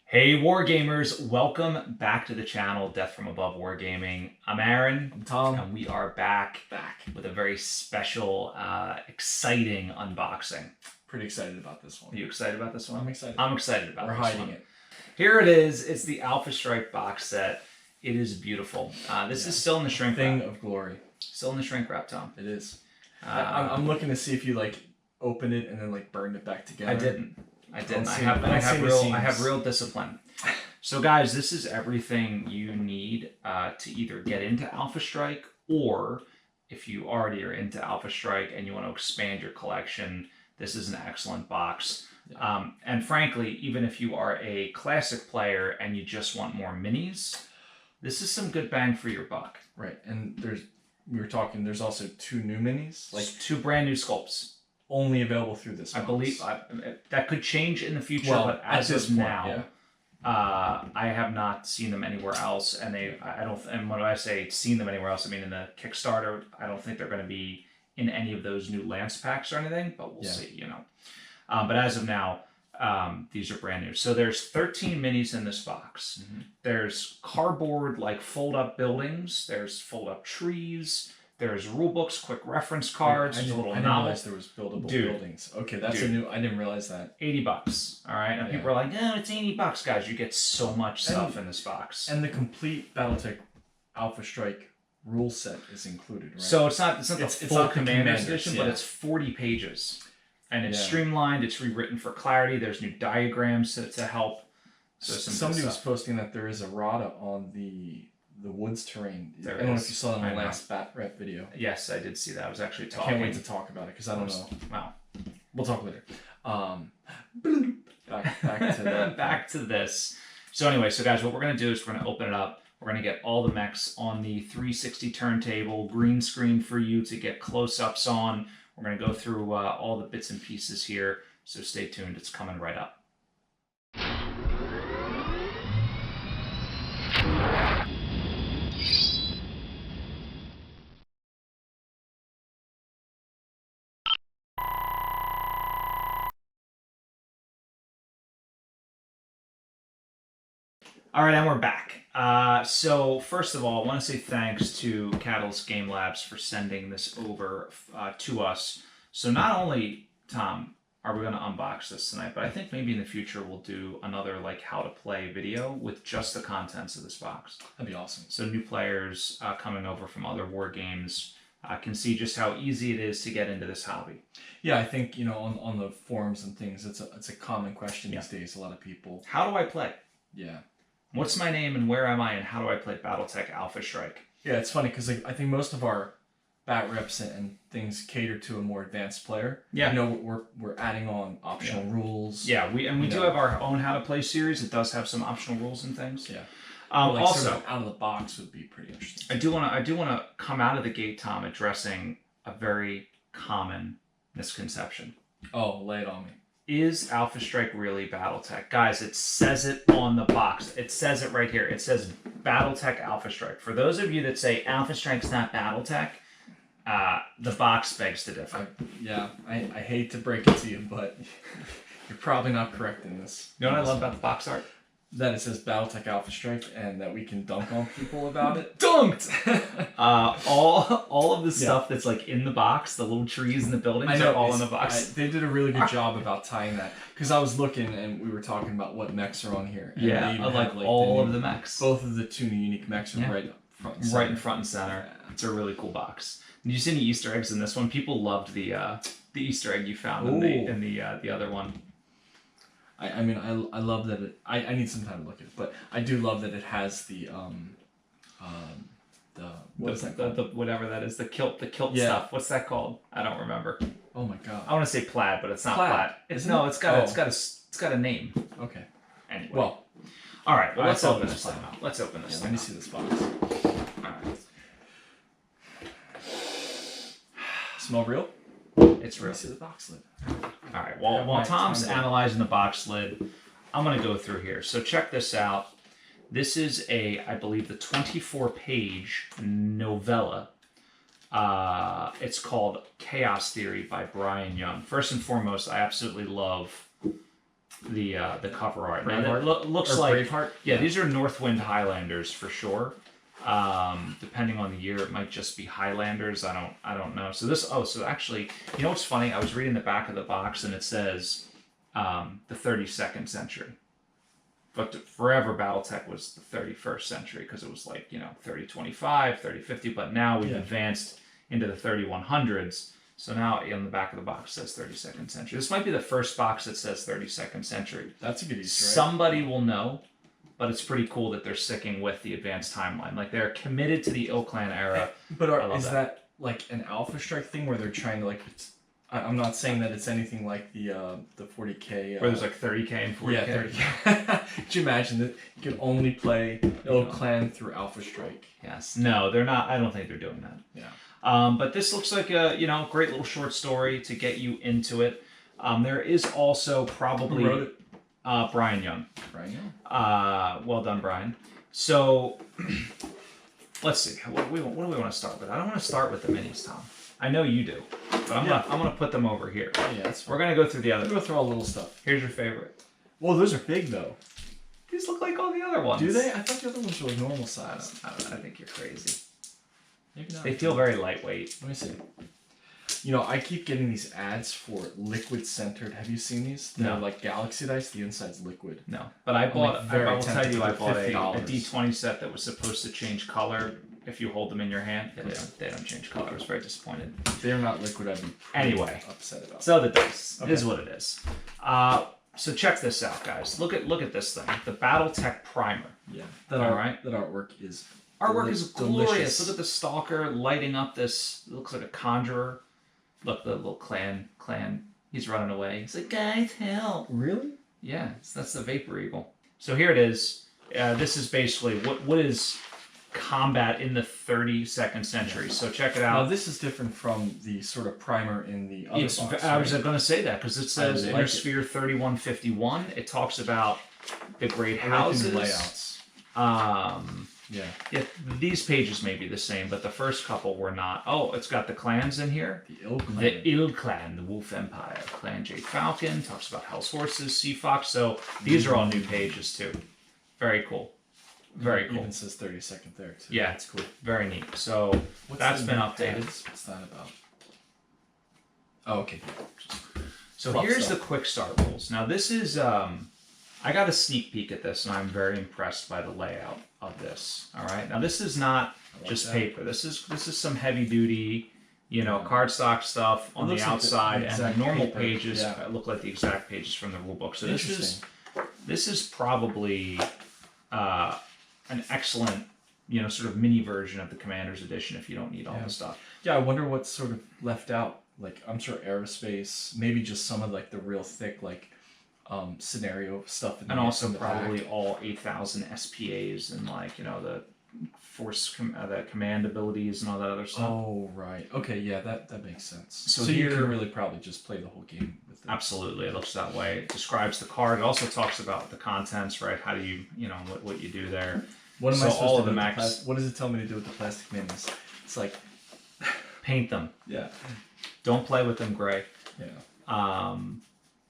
Hey Wargamers, welcome back to the channel, Death from Above Wargaming. I'm Aaron. I'm Tom. And we are back with a very special, exciting unboxing. Pretty excited about this one. Are you excited about this one? I'm excited. I'm excited about this one. We're hiding it. Here it is. It's the Alpha Strike box set. It is beautiful. This is still in the shrink wrap. Thing of glory. Still in the shrink wrap, Tom. It is. I'm looking to see if you opened it and then burned it back together. I didn't. I have real discipline. So guys, this is everything you need to either get into Alpha Strike, or if you already are into Alpha Strike and you want to expand your collection, this is an excellent box. Yeah. And frankly, even if you are a classic player and you just want more minis, this is some good bang for your buck. Right, and there's also 2 new minis, like 2 brand new sculpts. Only available through this box. I believe that could change in the future, well, but as of now, yeah. I have not seen them anywhere else, and and when I say seen them anywhere else, I mean in the Kickstarter. I don't think they're going to be in any of those new Lance packs or anything, but we'll see, you know. But as of now, these are brand new. So there's 13 minis in this box. Mm-hmm. There's cardboard fold-up buildings. There's fold-up trees. There's rule books, quick reference cards. I didn't realize there was buildable buildings. Okay, that's a new. I didn't realize that. $80. All right, and people are like, "No, it's $80, guys. You get so much stuff in this box." And the complete BattleTech Alpha Strike rule set is included, right? So it's not the full Commander's edition, but it's 40 pages, and it's streamlined. It's rewritten for clarity. There's new diagrams to help. So somebody was posting that there is errata on the woods terrain. I don't know if you saw that in the last Bat Rep video. Yes, I did see that. I was actually talking. I can't wait to talk about it because I don't know. Wow. We'll talk later. Back to that. Back to this. So anyway, guys, what we're going to do is we're going to open it up. We're going to get all the mechs on the 360 turntable, green screen for you to get close-ups on. We're going to go through all the bits and pieces here. So stay tuned. It's coming right up. All right, and we're back. So first of all, I want to say thanks to Catalyst Game Labs for sending this over to us. So not only, Tom, are we going to unbox this tonight, but I think maybe in the future we'll do another how to play video with just the contents of this box. That'd be awesome. So new players coming over from other war games can see just how easy it is to get into this hobby. Yeah, I think on the forums and things, it's a common question these days. A lot of people. How do I play? Yeah. What's my name and where am I and how do I play BattleTech Alpha Strike? Yeah, it's funny because I think most of our bat reps and things cater to a more advanced player. Yeah. We're adding on optional rules. Yeah, we do have our own how to play series. It does have some optional rules and things. Yeah. Also, sort of out of the box would be pretty interesting. I do want to come out of the gate, Tom, addressing a very common misconception. Oh, lay it on me. Is Alpha Strike really BattleTech? Guys, it says it on the box. It says it right here. It says BattleTech Alpha Strike. For those of you that say Alpha Strike's not BattleTech, the box begs to differ. I hate to break it to you, but you're probably not correct in this. You know what I love about the box art? That it says BattleTech Alpha Strike and that we can dunk on people about it. Dunked! All of the stuff that's in the box, the little trees and the buildings are all in the box. They did a really good job about tying that. Because I was looking and we were talking about what mechs are on here. And I like all of the mechs. Both of the 2 new unique mechs are right up front and center. Right in front and center. Yeah. It's a really cool box. Did you see any Easter eggs in this one? People loved the Easter egg you found in the other one. I mean, I love that it. I need some time to look at it, but I do love that it has the what is that called? The whatever that is, the kilt stuff. What's that called? I don't remember. Oh my god. I want to say plaid, but it's not plaid. It's got a name. Okay. Anyway. Well, all right. Well, let's open this thing out. Let's open this thing. Let me see this box. All right. Smell real? It's real. Let me see the box lid. All right, while Tom's analyzing the box lid, I'm going to go through here. So check this out. This is I believe, the 24-page novella. It's called Chaos Theory by Brian Young. First and foremost, I absolutely love the cover art. Now, Braveheart? it looks Or like Braveheart? yeah, these are Northwind Highlanders for sure. Depending on the year, it might just be Highlanders. I don't know. So so actually, you know what's funny? I was reading the back of the box and it says the 32nd century. But forever BattleTech was the 31st century because it was like, 3025, 3050, but now we've advanced into the 3100s. So now on the back of the box says 32nd century. This might be the first box that says 32nd century. That's a good Easter egg. Somebody will know. But it's pretty cool that they're sticking with the advanced timeline. Like they're committed to the Ilklan era. But is that like an Alpha Strike thing where they're trying to like? I'm not saying that it's anything like the 40K. Where there's like 30K and 40K. Yeah, 30K. Could you imagine that you can only play Ilklan through Alpha Strike? Yes. No, they're not. I don't think they're doing that. Yeah. But this looks like a great little short story to get you into it. There is also probably. Who wrote it? Brian Young. Brian Young. Well done, Brian. So, let's see. What do we want to start with? I don't want to start with the minis, Tom. I know you do, but I'm gonna put them over here. Yeah, that's fine. We're gonna go through the other. We'll go through all the little stuff. Here's your favorite. Well, those are big though. These look like all the other ones. Do they? I thought the other ones were normal size. I don't know. I think you're crazy. Maybe not. They feel very lightweight. Let me see. I keep getting these ads for liquid centered. Have you seen these? They're like Galaxy Dice. The inside's liquid. No, but I bought. I will tell you, I bought a $50. D20 set that was supposed to change color if you hold them in your hand. Yeah, they don't change color. I was very disappointed. If they're not liquid, I'd be anyway upset about. So the dice is what it is. So check this out, guys. Look at this thing. The BattleTech primer. Yeah. That artwork is. Artwork is glorious. Delicious. Look at the stalker lighting up this. It looks like a conjurer. Look, the little clan. He's running away. He's like, guys, help! Really? Yeah, that's the Vapor Eagle. So here it is. This is basically what is combat in the 32nd century. So check it out. Now this is different from the sort of primer in the other box. I was going to say that because it says like Inner Sphere 3151. It talks about the great houses. Layouts. Yeah, these pages may be the same, but the first couple were not. Oh, it's got the clans in here. The Ill Clan. The Ill Clan, the Wolf Empire. Clan Jade Falcon, talks about Hell's Horses, Sea Fox. So these are all new pages too. Very cool. Very cool. Even says 32nd there too. Yeah, it's cool. Very neat. So that's been updated. What's that about? Oh, okay. So here's the quick start rules. Now this is I got a sneak peek at this, and I'm very impressed by the layout of this. All right, now this is not just paper. This is some heavy duty, cardstock stuff on the outside, and the normal pages look like the exact pages from the rule book. So this is probably an excellent, sort of mini version of the Commander's Edition if you don't need all the stuff. Yeah, I wonder what's sort of left out. Like, I'm sure aerospace, maybe just some of like the real thick scenario stuff, and also probably all 8,000 SPAs and the force, the command abilities and all that other stuff. Oh right, okay, yeah, that makes sense. So here, you can really probably just play the whole game with it. Absolutely, it looks that way. It describes the card. It also talks about the contents, right? How do you, what you do there. What am I supposed to do with what does it tell me to do with the plastic minis? It's like paint them. Yeah. Don't play with them gray. Yeah.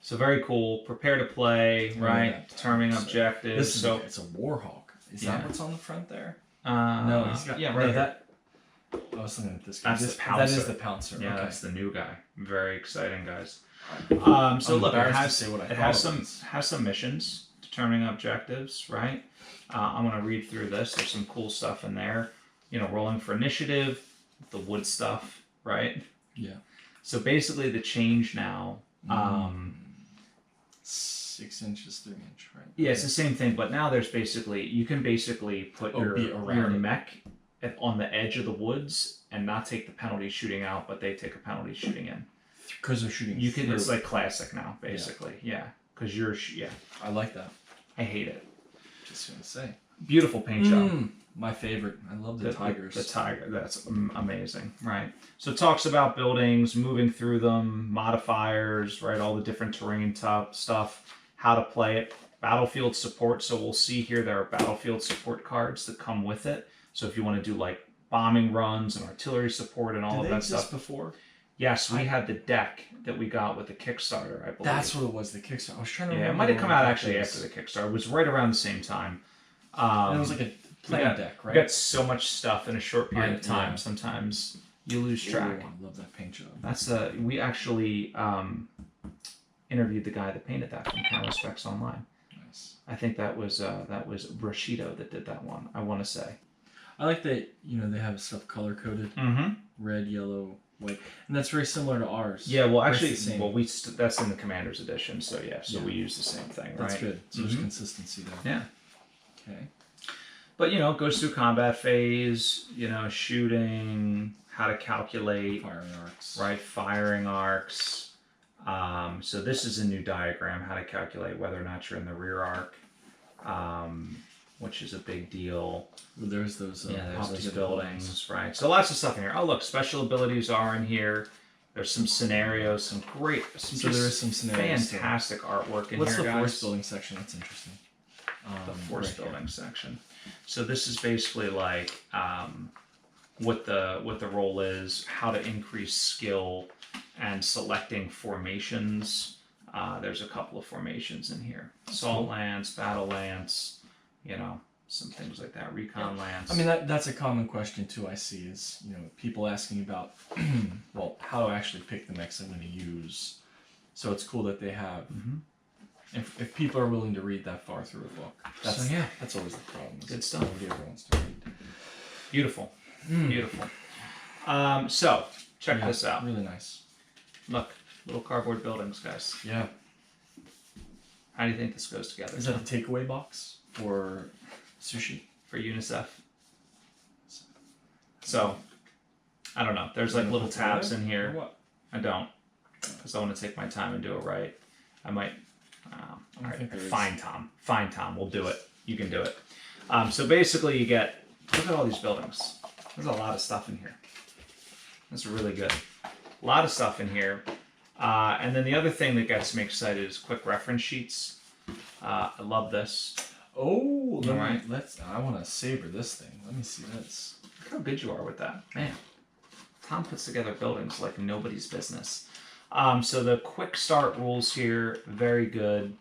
So very cool. Prepare to play, right? Determining objectives. It's a Warhawk. Is that what's on the front there? No, he's got. Yeah, right. I was looking at this guy. That's the Pouncer. That is the Pouncer. Yeah, okay. That's the new guy. Very exciting, guys. So look, it has some missions, determining objectives, right? I'm gonna read through this. There's some cool stuff in there. Rolling for initiative, the wood stuff, right? Yeah. So basically, the change now. 6 inches, 3 inch, right? Yeah, it's the same thing, but now there's you can basically put your mech on the edge of the woods and not take the penalty shooting out, but they take a penalty shooting in. Because they're shooting. It's like classic now, basically. Yeah. Because I like that. I hate it. Just gonna say. Beautiful paint job. My favorite. I love the tigers. The tiger. That's amazing, right? So it talks about buildings, moving through them, modifiers, right? All the different terrain stuff, how to play it. Battlefield support. So we'll see here there are battlefield support cards that come with it. So if you want to do like bombing runs and artillery support and all of that stuff. Before? Yes, we had the deck that we got with the Kickstarter, I believe. That's what it was, the Kickstarter. I was trying to remember. Yeah, it might have come out what actually it after the Kickstarter. It was right around the same time. And it was like a plan deck, right? We got so much stuff in a short period of time. Yeah. Sometimes you lose track. Ooh, I love that paint job. That's we actually interviewed the guy that painted that from Camera Specs Online. Nice. I think that was Rashido that did that one. I want to say. I like that, you know, they have stuff color coded. Mm-hmm. Red, yellow, white, and that's very similar to ours. Yeah, well, actually, that's in the Commander's Edition, so we use the same thing, right? That's good. So there's consistency there. Yeah. Okay. But you know, it goes through combat phase. You know, shooting, how to calculate Firing arcs. right? Firing arcs. So this is a new diagram, how to calculate whether or not you're in the rear arc, which is a big deal. Well, there's those. There's those buildings, right? So lots of stuff in here. Oh, look, special abilities are in here. There's some scenarios, some there is some scenarios. Fantastic artwork in here, guys. What's the force building section? That's interesting. The force building section. So this is basically like what the role is, how to increase skill, and selecting formations. There's a couple of formations in here: assault lance, battle lance. You know, some things like that. Recon lance. I mean, that's a common question too. I see is, you know, people asking about, well, how to actually pick the mechs I'm going to use. So it's cool that they have. If people are willing to read that far through a book, that's always the problem. Good stuff. Nobody ever wants to read. Beautiful, beautiful. So check this out. Really nice. Look, little cardboard buildings, guys. Yeah. How do you think this goes together? Is that a takeaway box for sushi? For UNICEF. So, I don't know. There's like little tabs in here. Or what? I don't, because I want to take my time and do it right. I might. All right, fine, Tom. Fine, Tom. We'll do it. You can do it. So basically, you get. Look at all these buildings. There's a lot of stuff in here. That's really good. A lot of stuff in here. And then the other thing that gets me excited is quick reference sheets. I love this. Oh, I want to savor this thing. Let me see this. Look how good you are with that. Man, Tom puts together buildings like nobody's business. So the quick start rules here, very good.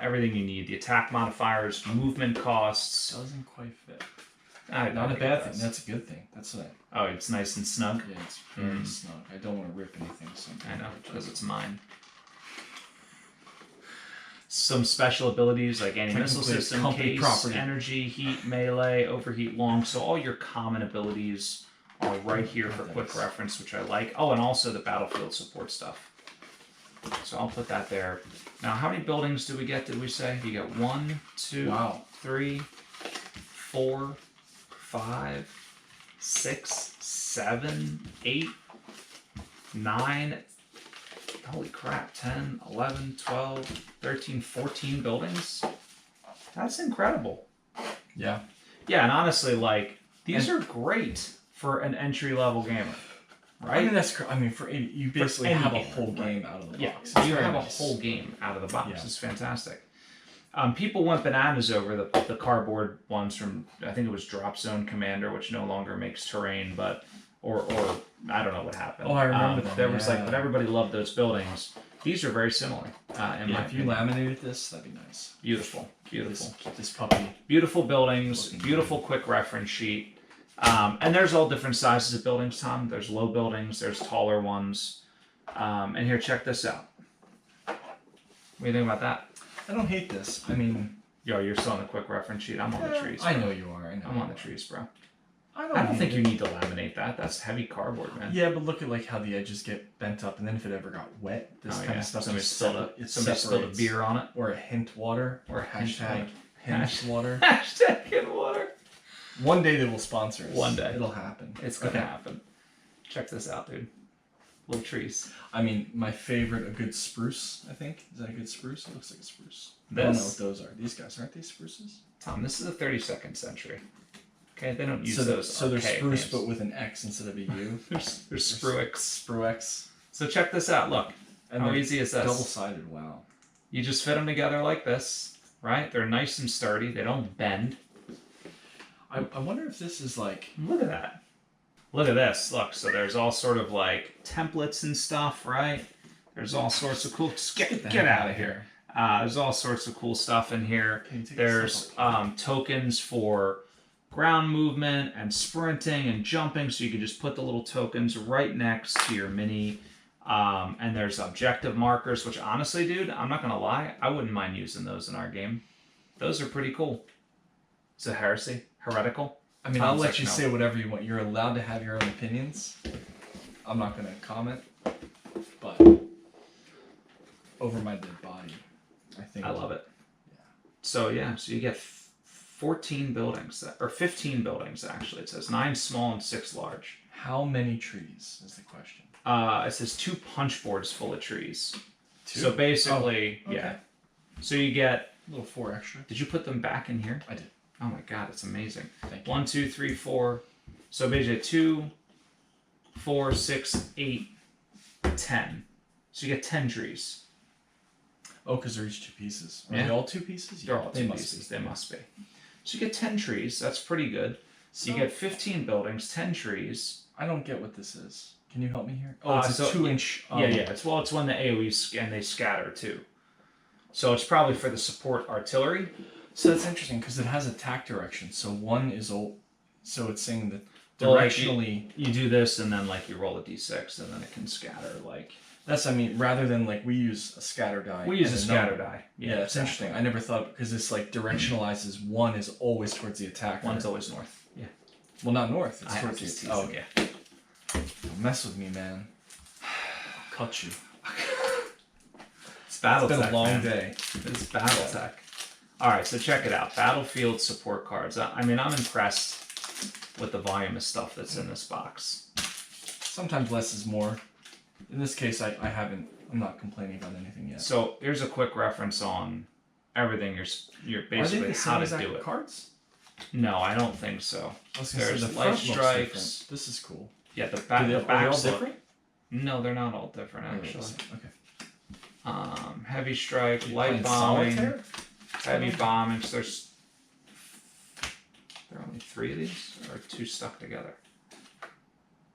Everything you need. The attack modifiers, movement costs. Doesn't quite fit. Not a bad thing. That's a good thing. That's what. Oh, it's nice and snug? Yeah, it's very snug. I don't want to rip anything. So I know, because it's mine. Some special abilities like anti-missile system, case, property. Energy, heat, melee, overheat, long. So all your common abilities are right here for quick reference, which I like. Oh, and also the battlefield support stuff. So I'll put that there. Now, how many buildings do we get, did we say? You get 1, 2, 3, 4, 5, 6, 7, 8, 9... Holy crap, 10, 11, 12, 13, 14 buildings? That's incredible. Yeah. Yeah, and honestly, like, these are great for an entry-level gamer, right? I mean, for you basically have a whole game out of the box. Yeah, you have a whole game out of the box. It's fantastic. People went bananas over the cardboard ones from, I think it was Drop Zone Commander, which no longer makes terrain, but... Or I don't know what happened. Oh, I remember them. There was but everybody loved those buildings. These are very similar. If you laminated this, that'd be nice. Beautiful, beautiful. This puppy. Beautiful buildings, beautiful quick reference sheet. And there's all different sizes of buildings, Tom. There's low buildings, there's taller ones. And here, check this out. What do you think about that? I don't hate this. I mean... Yo, you're still on the quick reference sheet. I'm on the trees. Bro. I know you are. I'm on the trees, bro. I don't think you need to laminate that. That's heavy cardboard, man. Yeah, but look at like how the edges get bent up, and then if it ever got wet, this kind of stuff. Somebody spilled a beer on it, or a hint water, or a hashtag hint water. Hashtag hint water. One day they will sponsor us. One day it'll happen. It's gonna happen. Check this out, dude. Little trees. I mean, my favorite, a good spruce. I think is that a good spruce? It looks like a spruce. I don't know what those are. These guys aren't they spruces? Tom, this is the 32nd century. Okay, they don't use those. So they're spruce, names. But with an X instead of a U. They're Spruix. Spruix. So check this out. Look, and how easy is this? Double-sided. Wow. You just fit them together like this, right? They're nice and sturdy. They don't bend. I wonder if this is like. Look at that. Look at this. Look, so there's all sort of like templates and stuff, right? There's all sorts of cool. Get out of here. There's all sorts of cool stuff in here. There's tokens for ground movement and sprinting and jumping, so you can just put the little tokens right next to your mini. And there's objective markers, which honestly, dude, I'm not gonna lie, I wouldn't mind using those in our game. Those are pretty cool. Is it heresy? Heretical? I mean, I'll let you say whatever you want. You're allowed to have your own opinions. I'm not going to comment, but over my dead body, I think. I love it. Yeah. So you get 14 buildings, or 15 buildings actually. It says 9 small and 6 large. How many trees is the question? It says 2 punch boards full of trees. 2? So basically, okay. yeah. So you get a little 4 extra. Did you put them back in here? I did. Oh my god, it's amazing. Thank you. 1, 2, 3, 4. So basically 2, 4, 6, 8, 10. So you get 10 trees. Oh, because they're each 2 pieces. Are Yeah. they all 2 pieces? They're all 2 pieces. They must be. So you get 10 trees. That's pretty good. So you get 15 buildings, 10 trees. I don't get what this is. Can you help me here? Oh, it's a 2-inch. Yeah. It's when the AoEs and they scatter too. So it's probably for the support artillery. So that's interesting because it has attack direction. So one is old. So it's saying that Well, directionally you do this and then like you roll a d6 and then it can scatter like. That's, I mean, rather than like we use a scatter die. We use a scatter number. die. Yeah, that's interesting. I never thought because this like directionalizes one is always towards the attacker. One's always north. Yeah. Well, not north. It's I towards have to the. Oh, yeah. Don't mess with me, man. I'll cut you. It's BattleTech. It's been a long man. day. It's BattleTech. All right, so check it out. Battlefield support cards. I mean, I'm impressed with the volume of stuff that's in this box. Sometimes less is more. In this case, I'm not complaining about anything yet. So here's a quick reference on everything. You're basically how to do it. Cards? No, I don't think so. I was gonna say, There's the light front looks strikes. different. This is cool. Yeah, the Are they all backs look- different? No, they're not all different actually. Okay. Heavy strike, You light playing bombing, solitaire? heavy bombing. So there are only 3 of these, or 2 stuck together.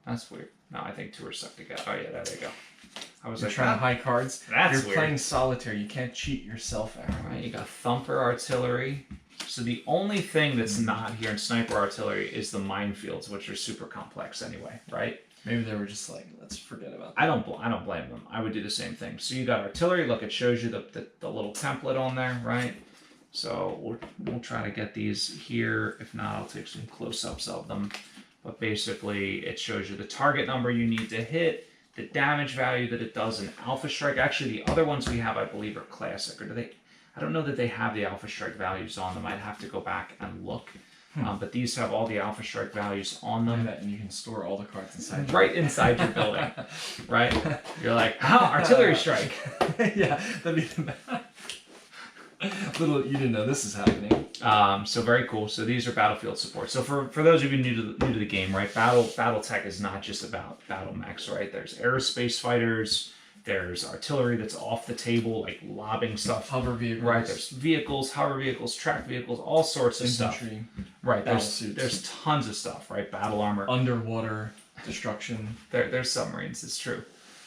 That's weird. No, I think 2 are stuck together. Oh yeah, there they go. I was You're like, trying to hide cards. That's You're weird. playing solitaire. You can't cheat yourself out. All right, you got thumper artillery. So the only thing that's not here in sniper artillery is the minefields, which are super complex anyway, right? Maybe they were just like, let's forget about that. I don't blame them. I would do the same thing. So you got artillery. Look, it shows you the little template on there, right? So we'll try to get these here. If not, I'll take some close-ups of them. But basically, it shows you the target number you need to hit, the damage value that it does in Alpha Strike. Actually, the other ones we have, I believe, are classic. Or do they? I don't know that they have the Alpha Strike values on them. I'd have to go back and look. But these have all the Alpha Strike values on them. And you can store all the cards inside. Right inside your building, right? You're like, artillery strike. Yeah, that'd be the best. Little, you didn't know this is happening. So very cool. So these are battlefield support. So for those of you new to the game, right? BattleTech is not just about battle mechs, right? There's aerospace fighters. There's artillery that's off the table, like lobbing stuff. Hover vehicles. Right. There's vehicles, hover vehicles, track vehicles, all sorts of Infantry. stuff. Right. Battlesuits. There's tons of stuff. Right. Battle armor. Underwater destruction. There's submarines. It's true.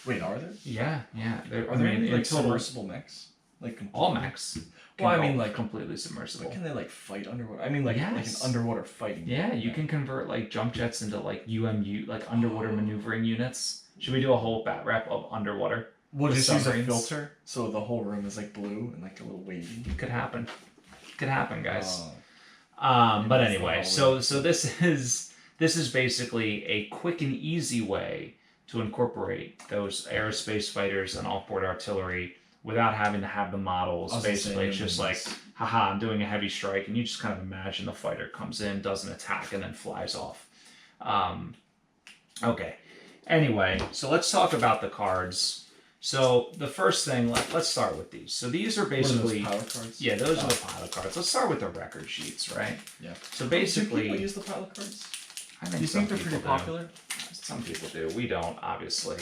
Wait, are there? Yeah. Are there any like total- submersible mechs? Like all mechs? Well, I can mean, go like completely submersible. But can they like fight underwater? I mean, like an Yes. underwater fighting. Yeah, you can convert like jump jets into like UMU, like underwater maneuvering units. Should we do a whole bat wrap of underwater? We'll with just use a submarines? filter, so the whole room is like blue and like a little wavy. Could happen. Could happen, guys. Oh. But that's anyway, the so this is basically a quick and easy way to incorporate those aerospace fighters and off-board artillery without having to have the models. Basically, it's just like, haha, I'm doing a heavy strike, and you just kind of imagine the fighter comes in, does an attack, and then flies off. Okay. Anyway, so let's talk about the cards. So the first thing, let's start with these. So these are basically What are those pilot cards? Yeah, those are the pilot cards. Let's start with the record sheets, right? Yeah. So Do basically, people use the pilot cards? I Do think you some think they're people pretty do. popular? Some people do. We don't, obviously.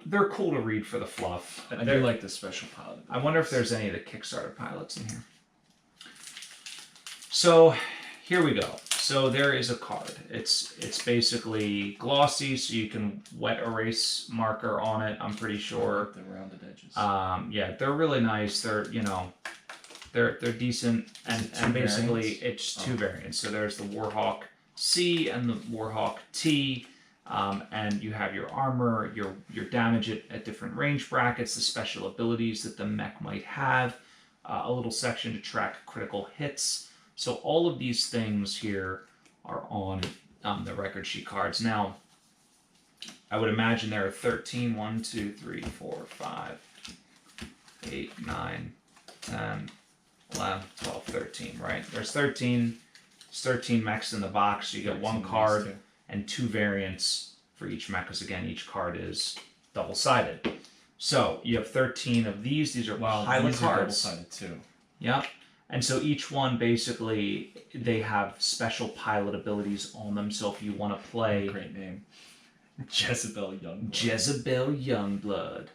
They're cool to read for the fluff. I do like the special pilot. I wonder if there's any of the Kickstarter pilots in here. So here we go. So there is a card. It's basically glossy, so you can wet erase marker on it. I'm pretty sure. The rounded edges. Yeah, they're really nice. They're they're decent, and basically variants? it's two variants. So there's the Warhawk C and the Warhawk T. And you have your armor, your damage at different range brackets, the special abilities that the mech might have, a little section to track critical hits. So all of these things here are on the record sheet cards. Now, I would imagine there are 13, 1, 2, 3, 4, 5, 8, 9, 10, 11, 12, 13, right? There's 13 mechs in the box. So you get one card and two variants for each mech, because again, each card is double-sided. So you have 13 of these. These are pilot these are cards. double-sided too. Yep. And so each one, basically, they have special pilot abilities on them. So if you want to play... Great name. Jezebel Youngblood. Jezebel Youngblood.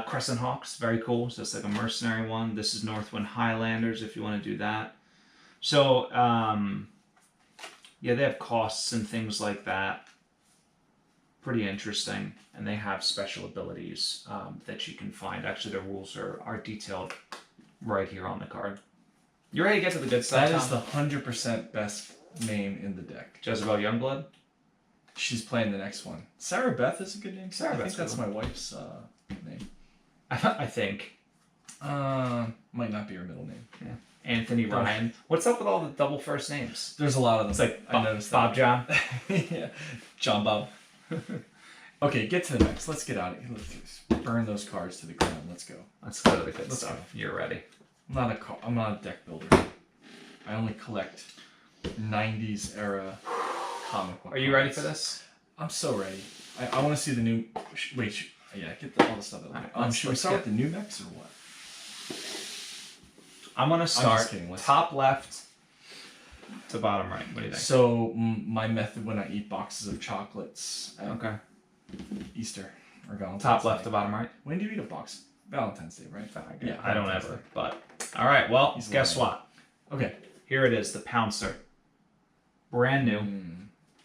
Crescent Hawks, very cool. So it's like a mercenary one. This is Northwind Highlanders, if you want to do that. So, yeah, they have costs and things like that. Pretty interesting. And they have special abilities that you can find. Actually, the rules are detailed right here on the card. You ready to get to the good stuff, That is the 100% best name in the deck. Jezebel Youngblood? She's playing the next one. Sarah Beth is a good name. Sarah I Beth's think that's good my wife's name. I think. Might not be her middle name. Yeah. Anthony Ryan. What's up with all the double first names? There's a lot of them. It's like I noticed Bob John. Yeah. John Bob. Okay, get to the next. Let's get out of here. Let's burn those cards to the ground. Let's go. Let's go to the good Let's stuff. go. You're ready. I'm not a deck builder. I only collect 90s era comic book Are you ready for this? I'm so ready. I want to see the new... Wait, yeah, get all the stuff out of the way. Alright, Should we start with the new mechs or what? I'm going to start just kidding. top left to bottom right. What do you think? So, my method when I eat boxes of chocolates at Okay. Easter or Valentine's Top Day. left to bottom right? When do you eat a box? Valentine's Day, right? Yeah, I don't Valentine's ever. Day. But all right, well, He's guess lying. what? Okay. Here it is, the Pouncer. Brand new.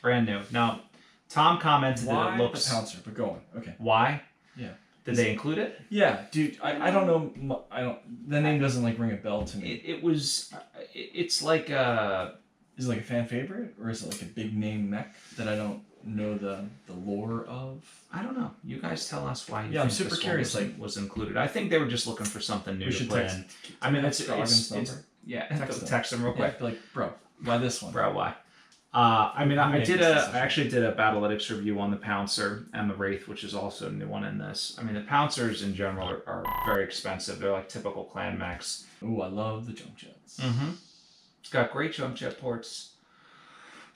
Brand new. Now, Tom commented Why that it looks... the Pouncer? But go on. Okay. Why? Yeah. Did they include it? Yeah, dude. I don't know. I don't. The name doesn't like ring a bell to me. It was... It's like a... Is it like a fan favorite, or is it like a big name mech that I don't know the lore of? I don't know. You guys tell us why you Yeah, I'm think super this curious, one was included. I think they were just looking for something new We to should play text. in. I mean, it's number. yeah. Text Text them real Yeah, quick, be like, bro, why this one? bro. Why? I mean, I make did this a. decision. I actually did a Battletic review on the Pouncer and the Wraith, which is also a new one in this. I mean, the Pouncers in general are very expensive. They're like typical clan mechs. Ooh, I love the jump jets. Mm-hmm. It's got great jump jet ports.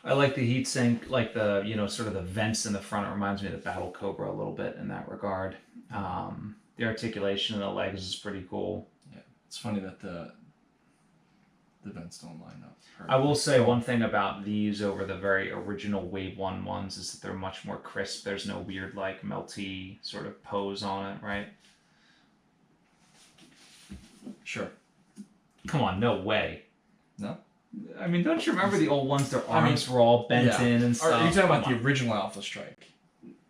I like the heat sink, like the sort of the vents in the front. It reminds me of the Battle Cobra a little bit in that regard. The articulation of the legs is pretty cool. Yeah, it's funny that the vents don't line up. I will say one thing about these over the very original Wave 1 ones is that they're much more crisp. There's no weird like melty sort of pose on it, right? Sure. Come on, no way. No? I mean, don't you remember the old ones? Their arms were all bent in and stuff. Are you talking about Come the original Alpha Strike?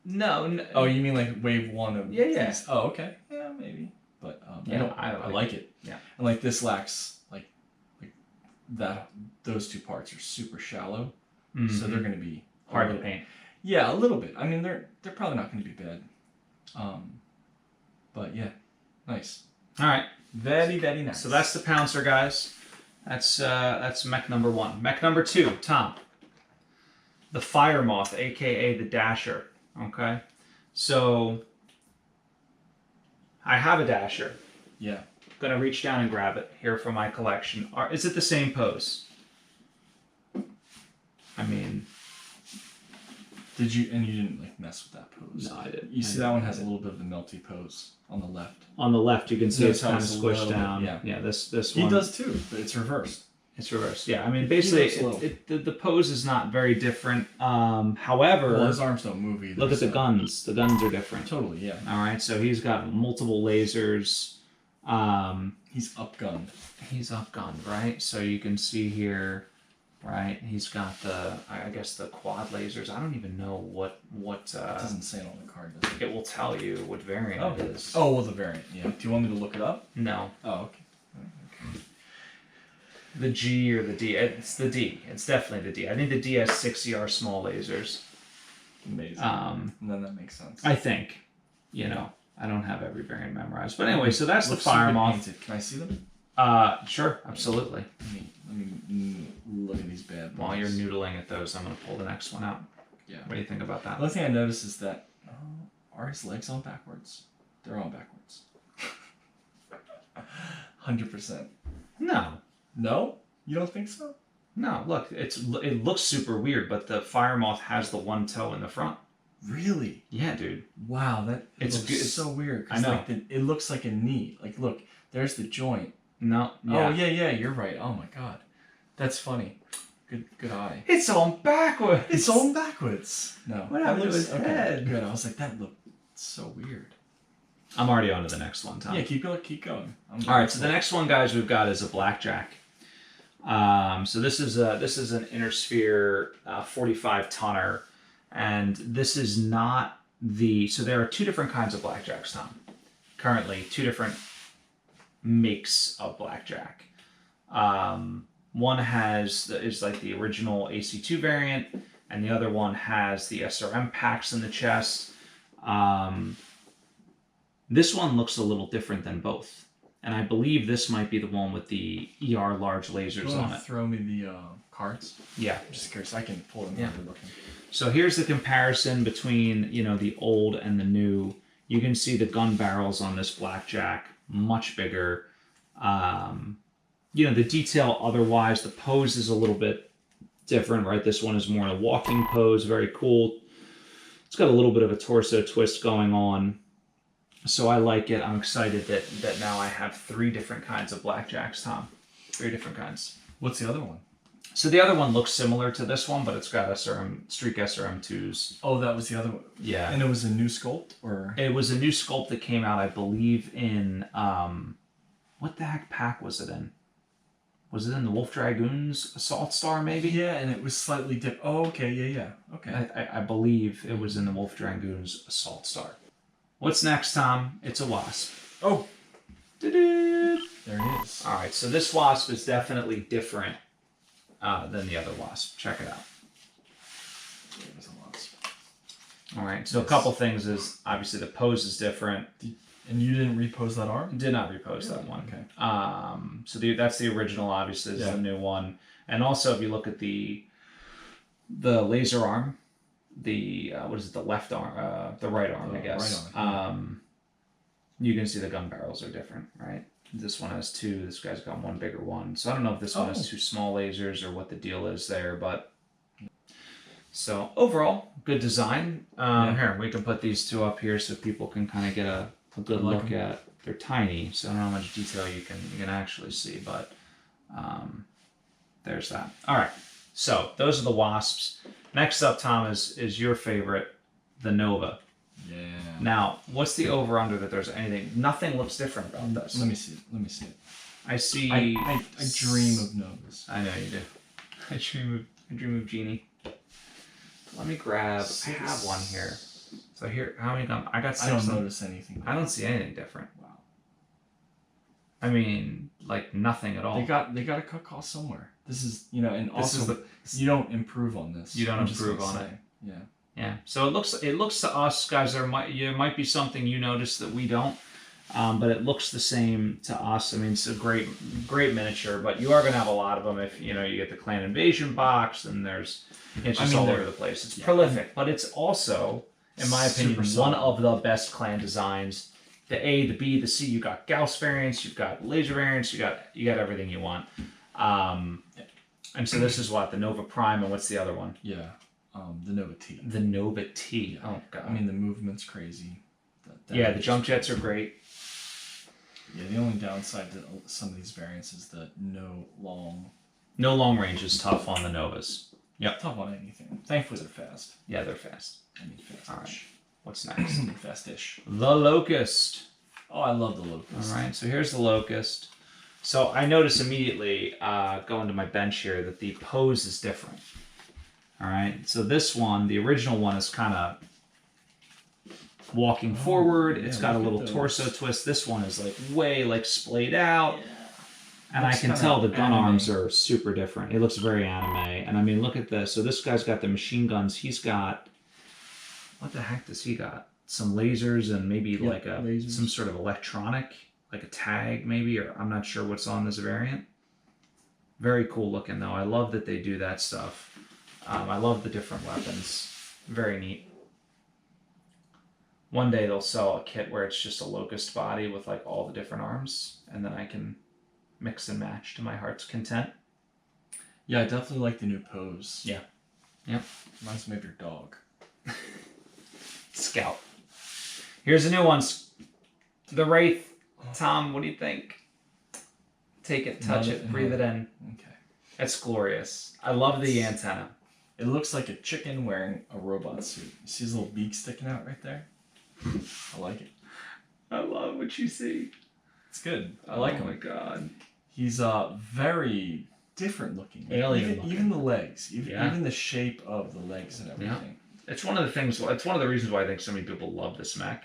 No. Oh, you mean like Wave 1 of Yeah. these? Oh, okay. Yeah, maybe. But Yeah, I like it. Yeah. And like this lacks like that. Those two parts are super shallow, so they're going to be hard to paint. Yeah, a little bit. I mean, they're probably not going to be bad. But yeah, nice. All right. Very, very nice. So that's the Pouncer, guys. That's mech number 1. Mech number 2, Tom. The Fire Moth, aka the Dasher. Okay. So I have a Dasher. Yeah. Gonna reach down and grab it here from my collection. Is it the same pose? I mean, Did you didn't like mess with that pose? no, I didn't. You see that one has a little bit of a melty pose on the left. On the left, you can see Notice it's how kind of it's a little squished bit, down. yeah. This He one. does too, but it's reversed. It's reversed. Yeah, I mean, basically, looks little. the pose is not very different. However, Well, his arms don't move either. look at the so- guns. The guns are different. Totally, yeah. All right, so he's got multiple lasers. He's upgunned. He's upgunned, right? So you can see here, right? He's got I guess the quad lasers. I don't even know what It doesn't say it on the card, does it? it will tell you what variant it is. Oh, well, the variant, yeah. Do you want me to look it up? No. Oh, okay. The G or the D. It's the D. It's definitely the D. I think the D has 6ER small lasers. Amazing. And then that makes sense. I think. You know, I don't have every variant memorized. But anyway, so that's the Looks Fire super Moth. painted. Can I see them? Sure, absolutely. Let me look at these bad boys. While you're noodling at those, I'm going to pull the next one out. Yeah. What do you think about that? The other thing I noticed is that are his legs on backwards? They're on backwards. 100%. No. No? You don't think so? No, look, it looks super weird, but the Fire Moth has the one toe in the front. Really? Yeah, dude. Wow, that It's looks good. so weird. I know. Like it looks like a knee. Like, look, there's the joint. No. Oh, yeah, you're right. Oh my god. That's funny. Good eye. It's on backwards. It's on backwards. No. What happened to his head? Good. I was like, that looked so weird. I'm already on to the next one, Tom. Yeah, keep going. All right, so the next one, guys, we've got is a Blackjack. So this is an Inner Sphere 45 tonner, and this is not the. So there are two different kinds of Blackjacks, Tom. Currently, two different makes of Blackjack. One is like the original AC2 variant, and the other one has the SRM packs in the chest. This one looks a little different than both, and I believe this might be the one with the ER large lasers on it. Throw me the cards. Yeah. I'm just curious. I can pull them. Yeah. While you're looking. So here's the comparison between the old and the new. You can see the gun barrels on this Blackjack much bigger. The detail otherwise, the pose is a little bit different, right? This one is more in a walking pose, very cool. It's got a little bit of a torso twist going on. So I like it. I'm excited that now I have 3 different kinds of Blackjacks, Tom. 3 different kinds. What's the other one? So the other one looks similar to this one, but it's got Streak SRM2s. Oh, that was the other one. Yeah. And it was a new sculpt, or It was a new sculpt that came out, I believe, in what the heck pack was it in? Was it in the Wolf Dragoons Assault Star, maybe? yeah, and it was slightly different. Oh, okay, yeah, okay. I believe it was in the Wolf Dragoons Assault Star. What's next, Tom? It's a Wasp. Oh, Doo-doo. there it is. All right, so this Wasp is definitely different than the other Wasp. Check it out. There's a Wasp. All right, so a couple things is obviously the pose is different. And you didn't repose that arm? Did not repost that one. Okay. So that's the original. Obviously, this is the new one. And also, if you look at the laser arm, the what is it? The left arm, the right arm, I guess. Right arm. You can see the gun barrels are different, right? This one has 2. This guy's got one bigger one. So I don't know if this one has 2 small lasers or what the deal is there, but. So overall, good design. Here, we can put these 2 up here so people can kind of get a good look at. They're tiny, so I don't know how much detail you can actually see, but there's that. All right, so those are the Wasps. Next up, Tom, is your favorite, the Nova. Yeah. Now, what's the over/under that there's anything? Nothing looks different about this. Let me see it. I see. I dream of Novas. I know you do. I dream of Genie. Let me grab. I have one here. So here, how many? I got 6. I don't notice anything. I don't see anything different. Wow. I mean, like nothing at all. They got to cut costs somewhere. This is and also you don't improve on this. You don't I'm just improve gonna on say. it. Yeah. Yeah. So it looks to us guys. There might be something you notice that we don't, but it looks the same to us. I mean, it's a great miniature, but you are gonna have a lot of them if you get the Clan Invasion box, and it's just all over the place. It's prolific, but it's also, in my opinion, one of the best clan designs. The A, the B, the C. You got Gauss variants, you've got laser variants, you got everything you want. And so this is what the Nova Prime, and what's the other one? Yeah. The Nova T. The Nova T. Oh god. I mean, the movement's crazy. Yeah, the jump jets are great. Yeah, the only downside to some of these variants is that no long range is tough on the Novas. Yep. Tough on anything. Thankfully, they're fast. Yeah, they're fast. I mean, fast. All right. What's next? Fast-ish. The Locust. Oh, I love the Locust. All right, so here's the Locust. So I notice immediately going to my bench here that the pose is different. All right, so this one, the original one, is kind of walking forward. Yeah, it's got a little torso twist. This one is like way like splayed out. And I can tell the gun arms are super different. It looks very anime. And I mean, look at this. So this guy's got the machine guns. He's got, what the heck does he got? Some lasers and maybe like some sort of electronic, like a tag maybe, or I'm not sure what's on this variant. Very cool looking though. I love that they do that stuff. I love the different weapons. Very neat. One day they'll sell a kit where it's just a Locust body with like all the different arms, and then I can mix and match to my heart's content. Yeah, I definitely like the new pose. Yeah. Yep. Reminds me of your dog. Scout. Here's a new one. The Wraith. Tom, what do you think? Take it, touch it, breathe it in. Okay. It's glorious. I love the antenna. It looks like a chicken wearing a robot suit. You see his little beak sticking out right there? I like it. I love what you see. It's good. I like him. Oh my god. He's very different looking. Alien looking. Even the legs. Even the shape of the legs and everything. Yeah. It's one of the things, it's one of the reasons why I think so many people love this mech.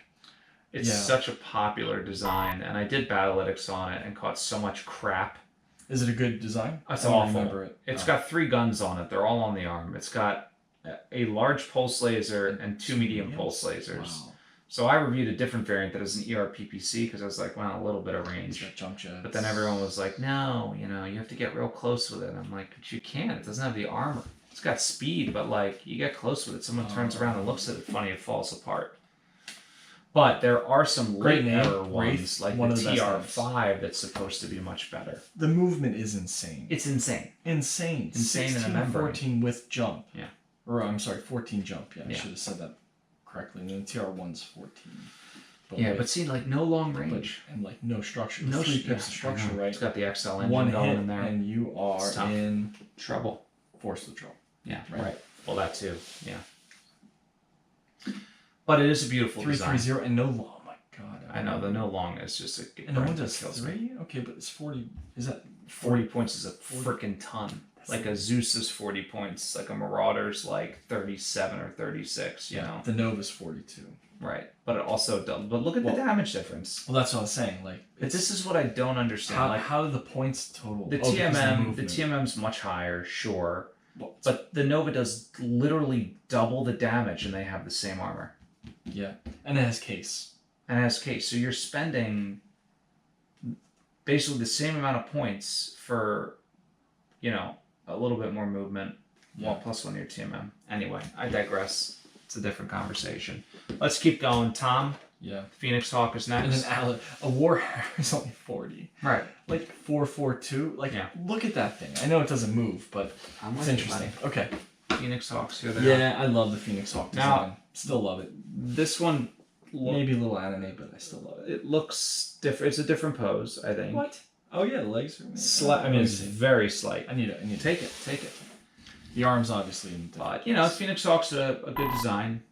It's such a popular design, and I did Battletic on it and caught so much crap. Is it a good design? It's awful. It's got 3 guns on it. They're all on the arm. It's got a large pulse laser and 2 medium pulse lasers. Wow. So I reviewed a different variant that is an ERPPC because I was like, well, a little bit of range. Jump jets. But then everyone was like, no, you have to get real close with it. And I'm like, but you can't. It doesn't have the armor. It's got speed, but like you get close with it, someone turns around and looks at it funny, it falls apart. But there are some late era ones, like the TR5, that's supposed to be much better. The movement is insane. It's insane. Insane. 16, in the membrane. 14 with jump. Yeah. Or I'm sorry, 14 jump. Yeah, I should have said that correctly. And then TR1's 14. But but see, like no long range. And like no structure. No 3 pips of structure, right? It's got the XL engine One going hit in there. And you are in trouble. Force the trouble. Yeah, right. Well, that too. Yeah. But it is a beautiful 330 and no long. Oh my god. I know the no long is just a. And no one does 3. Okay, but it's 40. Is that 40 points? Is a freaking ton. Like a Zeus is 40 points. Like a Marauder's like 37 or 36. You know. The Nova's 42. Right, but it also does. But look at the damage difference. Well, that's what I was saying. Like, this is what I don't understand. How do the points total? The TMM's much higher, sure. But the Nova does literally double the damage, and they have the same armor. Yeah, and it has case. So you're spending basically the same amount of points for, a little bit more movement. Well, plus 1 your TMM. Anyway, I digress. It's a different conversation. Let's keep going. Tom. Yeah. Phoenix Hawk is next. And then Alan, a Warhammer is only 40. Right. Like 442. Like, look at that thing. I know it doesn't move, but it's interesting. Okay. Phoenix Hawks here. Yeah, I love the Phoenix Hawk design. Now, still love it. This one maybe a little anime, but I still love it. It looks different. It's a different pose, I think. What? Oh yeah, the legs are slight. I mean, it's very slight. I need to take it. The arms obviously. But Phoenix Hawk's a good design.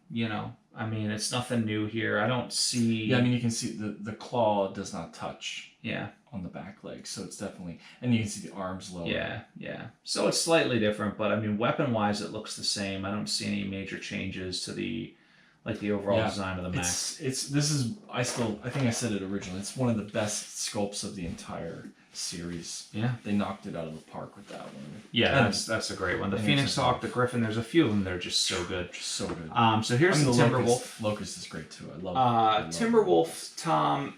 I mean, it's nothing new here. I don't see. Yeah, I mean, you can see the claw does not touch. Yeah. On the back leg, so it's definitely, and you can see the arms lower. Yeah. So it's slightly different, but I mean, weapon-wise, it looks the same. I don't see any major changes to the overall design of the mech. I think I said it originally. It's one of the best sculpts of the entire series. Yeah. They knocked it out of the park with that one. Yeah, that's a great one. The Phoenix Hawk, the Griffin, there's a few of them that are just so good. So good. So here's the Timberwolf. Locust is great too. I love it. Timberwolf, Tom.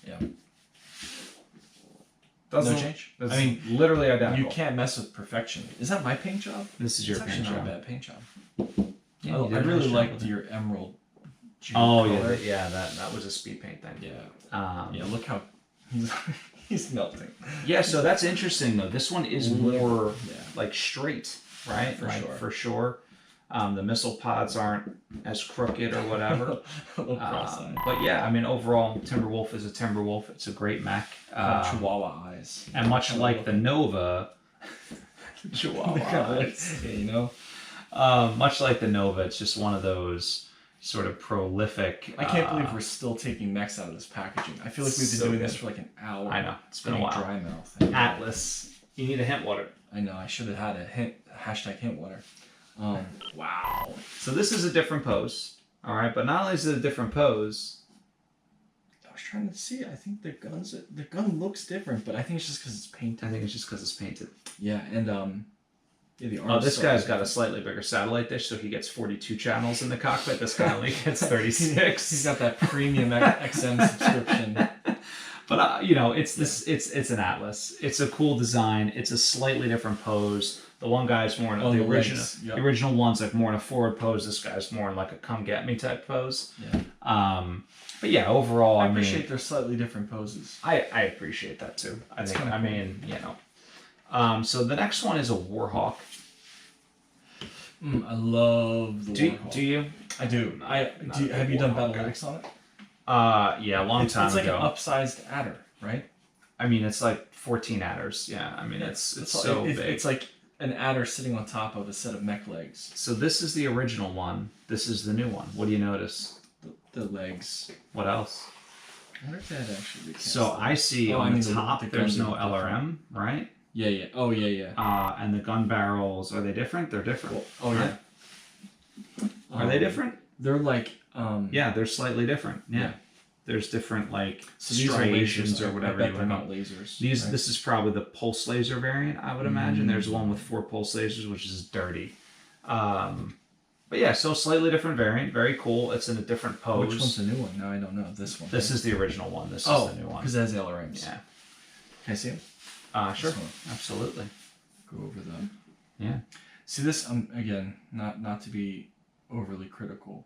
Yeah. No change? I mean, literally identical. You can't mess with perfection. Is that my paint job? This is your paint job. Not a bad paint job. Yeah, I really liked your emerald. Color. Yeah, that was a speed paint thing. Yeah. Look how he's melting. Yeah, so that's interesting though. This one is more like straight, right? For sure. The missile pods aren't as crooked or whatever. But yeah, I mean, overall, Timberwolf is a Timberwolf. It's a great mech. Chihuahua eyes. And much like the Nova, Chihuahua eyes. Yeah, much like the Nova, it's just one of those, sort of prolific. I can't believe we're still taking mechs out of this packaging. I feel like we've been So doing good. this for like an hour. I know, it's been a while. Dry mouth. Atlas. You need a hint water. I know. I should have had a hint. #hint water. Wow. So this is a different pose. All right, but not only is it a different pose. I was trying to see. I think the gun looks different, but I think it's just because it's painted. I think it's just because it's painted. Yeah, and yeah, the arms. Oh, this guy's got a slightly bigger satellite dish, so he gets 42 channels in the cockpit. This guy only gets 36. He's got that premium XM subscription. But you know, it's an Atlas. It's a cool design. It's a slightly different pose. The one guy's more in the original. Yep. The original one's like more in a forward pose. This guy's more in like a come get me type pose. Yeah. But yeah, overall, I appreciate their slightly different poses. I appreciate that too. I mean, you know. So the next one is a Warhawk. I love the Warhawk. Do you? I do. Have you done BattleTech on it? Yeah, a long time ago. It's like an upsized adder, right? I mean, it's like 14 adders. Yeah, I mean, it's so big. It's like an adder sitting on top of a set of mech legs. So this is the original one. This is the new one. What do you notice? The legs. What else? I wonder if that actually. So I see on the top there's no LRM, right? Yeah, yeah. Oh, yeah, yeah. And the gun barrels, are they different? They're different. Oh, yeah. Are they different? They're like. Yeah, they're slightly different. Yeah. There's different like striations or whatever. I bet they're not lasers. This is probably the pulse laser variant, I would imagine. There's one with 4 pulse lasers, which is dirty. But yeah, so slightly different variant. Very cool. It's in a different pose. Which one's the new one? No, I don't know. This one. This is the original one. This is the new one. Because it has LRMs. Yeah. Can I see it? Sure. Absolutely. Go over them. Yeah. See this? Again, not to be overly critical,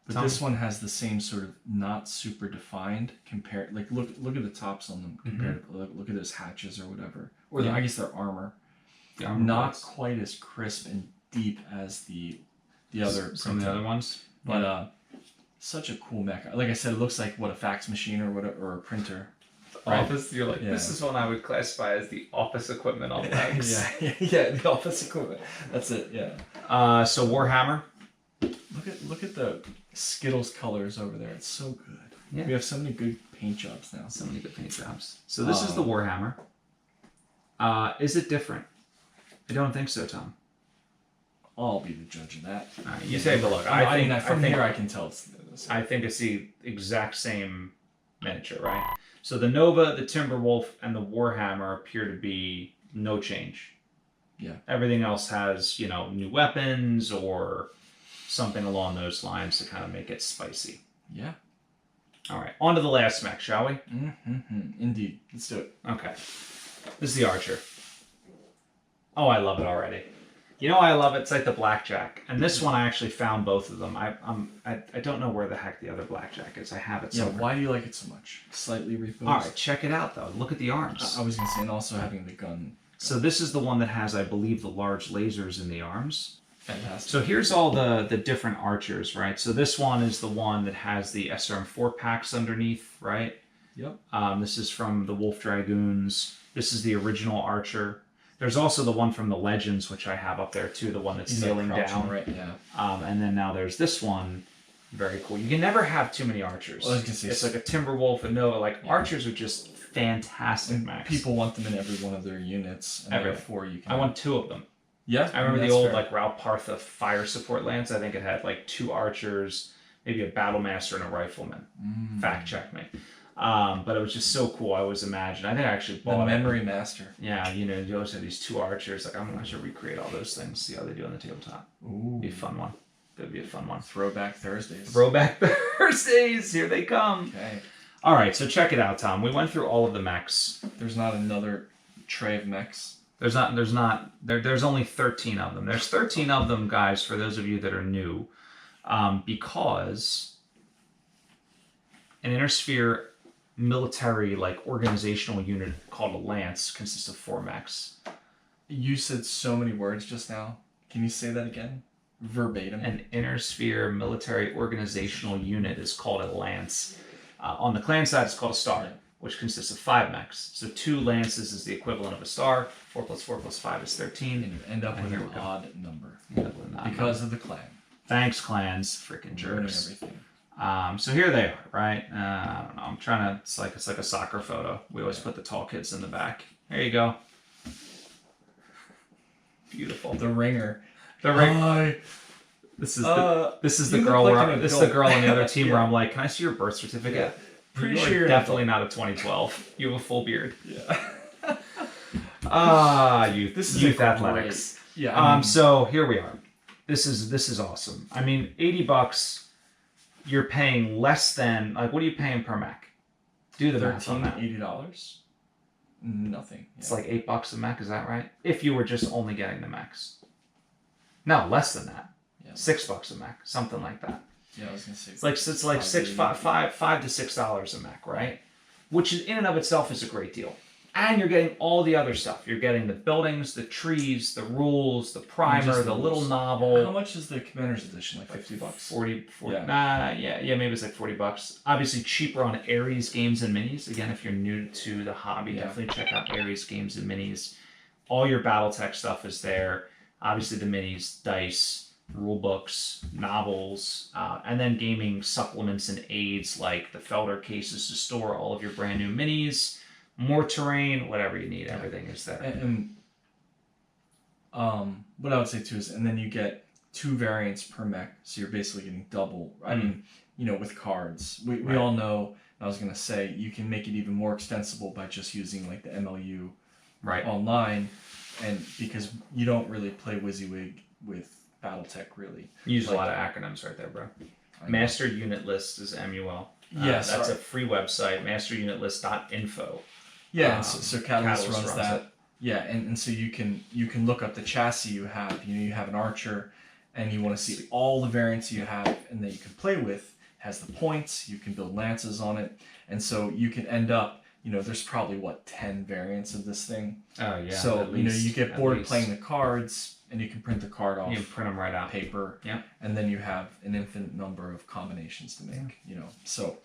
but Tell this me. one has the same sort of not super defined compared. Like look at the tops on them compared. Look at those hatches or whatever, or I guess their armor. The armor not parts. quite as crisp and deep as the other. Some of the other ones. But such a cool mech. Like I said, it looks like a fax machine or a printer. Right. Office, you're like, this is one I would classify as the office equipment on legs. yeah, the office equipment. That's it. Yeah. So Warhammer. Look at the Skittles colors over there. It's so good. Yeah. We have so many good paint jobs now. So many good paint jobs. So this is the Warhammer. Is it different? I don't think so, Tom. I'll be the judge of that. All right, you take a look. I think from here I can tell it's. I think it's the exact same miniature, right? So the Nova, the Timberwolf, and the Warhammer appear to be no change. Yeah. Everything else has, new weapons or something along those lines to kind of make it spicy. Yeah. All right, on to the last mech, shall we? Indeed. Let's do it. Okay. This is the Archer. Oh, I love it already. You know why I love it? It's like the Blackjack. And this one, I actually found both of them. I don't know where the heck the other Blackjack is. I have it somewhere. Yeah, why do you like it so much? Slightly reposed. All right, check it out, though. Look at the arms. I was going to say, and also having the gun. So this is the one that has, I believe, the large lasers in the arms. Fantastic. So here's all the different archers, right? So this one is the one that has the SRM4 packs underneath, right? Yep. This is from the Wolf Dragoons. This is the original Archer. There's also the one from the Legends, which I have up there too, the one that's sailing down. Right, yeah. And then now there's this one. Very cool. You can never have too many Archers. Well, I was gonna say, it's like a Timberwolf and Nova. Like, Archers are just fantastic, Max. People want them in every one of their units. And therefore you can. I want 2 of them. Yeah, I remember the old Ralph Partha fire support lance. I think it had like 2 Archers, maybe a battle master and a rifleman. Fact check me. But it was just so cool. I always imagined. I think I actually bought the memory master. Yeah, you always have these 2 Archers. Like, I'm gonna actually recreate all those things. See how they do on the tabletop. Ooh, be a fun one. That'd be a fun one. Throwback Thursdays. Throwback Thursdays. Here they come. Okay. All right, so check it out, Tom. We went through all of the mechs. There's not another tray of mechs. There's only 13 of them. There's 13 of them, guys, for those of you that are new, because an Inner Sphere military organizational unit called a Lance consists of 4 mechs. You said so many words just now. Can you say that again? Verbatim. An Inner Sphere military organizational unit is called a Lance. On the clan side, it's called a Star, which consists of 5 mechs. So 2 Lances is the equivalent of a Star. 4 plus 4 plus 5 is 13. And you end up with an odd number. Because of the clan. Thanks, clans. Freaking Ruining jerks. everything. So here they are, right? I don't know. I'm trying to. It's like a soccer photo. We always put the tall kids in the back. There you go. Beautiful. The ringer. The ring. Hi. This is the you girl. look like Where an this is the adult. girl on the other team Yeah. where I'm like, can I see your birth certificate? Yeah. Pretty You're sure you're an definitely not a 2012. You have a full beard. Yeah. Youth. This is youth a athletics. great- Yeah. I mean, So here we are. This is awesome. I mean, $80. You're paying less than what are you paying per mech? Do the math on that. $80. Nothing. It's like $8 a mech. Is that right? If you were just only getting the mechs. No, less than that. Yeah. $6 a mech, something like that. Yeah, I was gonna say. It's like $5 to $6 a mech, right? Which is in and of itself is a great deal. And you're getting all the other stuff. You're getting the buildings, the trees, the rules, the primer, just the the little rules. novel. How much is the Commander's Edition? Like $50? 40 Yeah. yeah, maybe it's like $40. Obviously cheaper on Aries Games and Minis. Again, if you're new to the hobby, definitely check out Aries Games and Minis. All your BattleTech stuff is there. Obviously the minis, dice, rule books, novels, and then gaming supplements and aids like the Felder cases to store all of your brand new minis, more terrain, whatever you need, everything is there. And what I would say too is, and then you get 2 variants per mech, so you're basically getting double. I mean, with cards, we all know. I was gonna say you can make it even more extensible by just using like the MLU online, and because you don't really play WYSIWYG with BattleTech really. You use a lot of acronyms right there, bro. Master Unit List is MUL. Yes, that's a free website, masterunitlist.info. Yeah, so Catalyst runs that. it. Yeah, and so you can look up the chassis you have. You have an archer, and you want to see all the variants you have and that you can play with. Has the points. You can build lances on it, and so you can end up. There's probably 10 variants of this thing. Oh yeah. So at least, you get bored least. playing the cards, and you can print the card off. You can print them right out. Paper. Yeah. And then you have an infinite number of combinations to make. So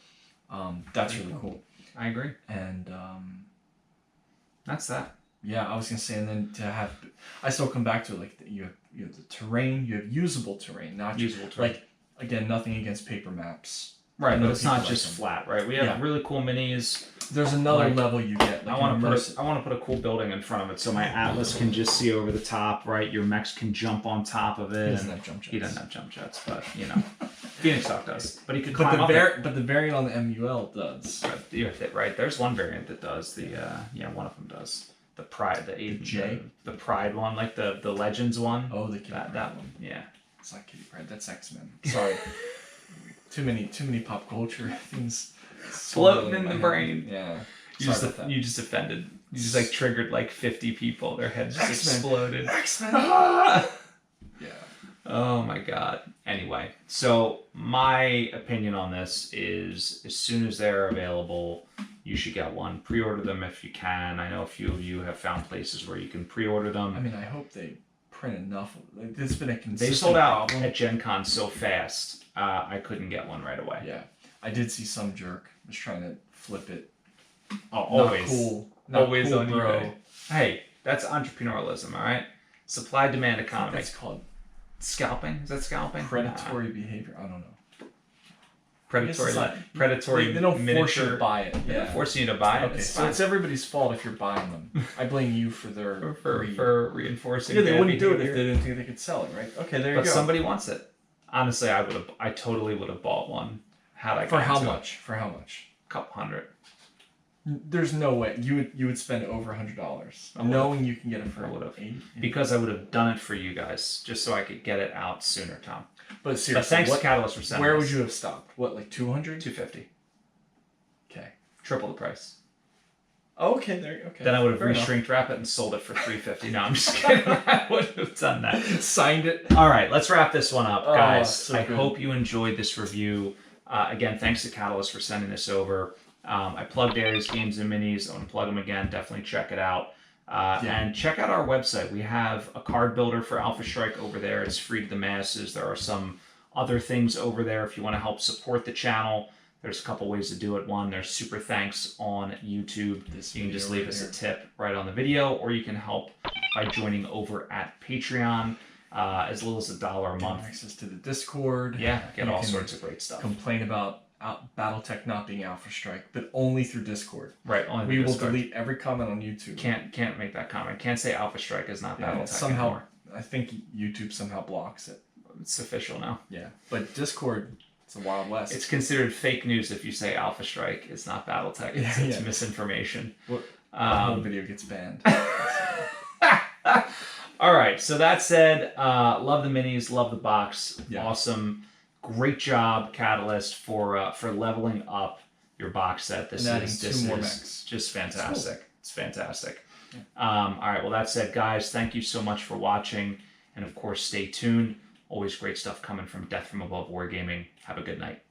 that's really cool. I agree. And that's that. yeah, I was gonna say, and then to have, I still come back to it, like you have the terrain, you have usable terrain, not Usable just terrain. like again nothing against paper maps. Right, I know but it's people not like just them. flat, right? We have really cool minis. There's another Like, level you get. Like I want an to put a cool building in front of it, so my Atlas can just see over the top, right? Your mechs can jump on top of it. He doesn't have jump jets. He doesn't have jump jets, but Phoenix Hawk does. But he could But climb up it. but the variant on the MUL does. Right, there's one variant that does the one of them does the Pride, the Pride one, like the Legends one. Oh, the Kitty that Pryde. one, yeah. It's not Kitty Pryde. That's X-Men. Sorry. too many pop culture things Floating in the brain. Yeah. You just offended. You just like triggered like 50 people. Their heads just X-Men. exploded. X-Men. Yeah. Oh Oh my god. Anyway, so my opinion on this is as soon as they're available, you should get one. Pre-order them if you can. I know a few of you have found places where you can pre-order them. I mean, I hope they print enough. Like, it's been a consistent They sold out problem. at Gen Con so fast, I couldn't get one right away. Yeah, I did see some jerk was trying to flip it. Oh, always. Not cool. Not Always cool, on bro. eBay. Hey, that's entrepreneurialism, all right? Supply-demand economy. That's called Scalping? Is that scalping? predatory behavior. I don't know. Predatory. It's not- Predatory. They don't force you miniature. to buy it. They're Yeah. not forcing you to buy it. Okay, It's so fine. it's everybody's fault if you're buying them. I blame you for their greed. for reinforcing. Yeah, they bad wouldn't do it if behavior. they didn't think they could sell it, right? Okay, there you But go. somebody wants it. Honestly, I totally would have bought one had I For gotten how to it. much? For how much? Couple hundred. There's no way you would spend over $100 I would've. knowing you can get it for I would've. 80. Because I would have done it for you guys, just so I could get it out sooner, Tom. But But seriously, thanks to Catalyst for sending where this. would you have stopped? What, like 200? 250. Okay. Triple the price. Okay, there. Okay. Then I would have Fair enough. re-shrink wrap it and sold it for $350. No, I'm just kidding. I would have done that. Signed it. All right, let's wrap this one up, Oh, guys. so I good. hope you enjoyed this review. Again, thanks to Catalyst for sending this over. I plugged Aries Games and Minis. I want to plug them again. Definitely check it out. And check out our website. We have a card builder for Alpha Strike over there. It's free to the masses. There are some other things over there if you want to help support the channel. There's a couple ways to do it. One, there's super thanks on YouTube. You can just leave us a tip right on the video, or you can help by joining over at Patreon. as little as $1 a month. Access to the Discord. Yeah, get You all can sorts of great stuff. Complain about BattleTech not being Alpha Strike, but only through Discord. Right, only We through will Discord. delete every comment on YouTube. Can't make that comment. Can't say Alpha Strike is not BattleTech somehow anymore. I think YouTube somehow blocks it. It's official now. Yeah, but Discord, it's a Wild West. It's considered fake news if you say Alpha Strike is not BattleTech. It's misinformation. Well, the whole video gets banned. All right. So that said, love the minis, love the box. Yeah. Awesome, great job, Catalyst, for leveling up your box set. This is more mechs. just fantastic. Cool. It's fantastic. Yeah. All right. Well, that said, guys, thank you so much for watching, and of course, stay tuned. Always great stuff coming from Death from Above Wargaming. Have a good night.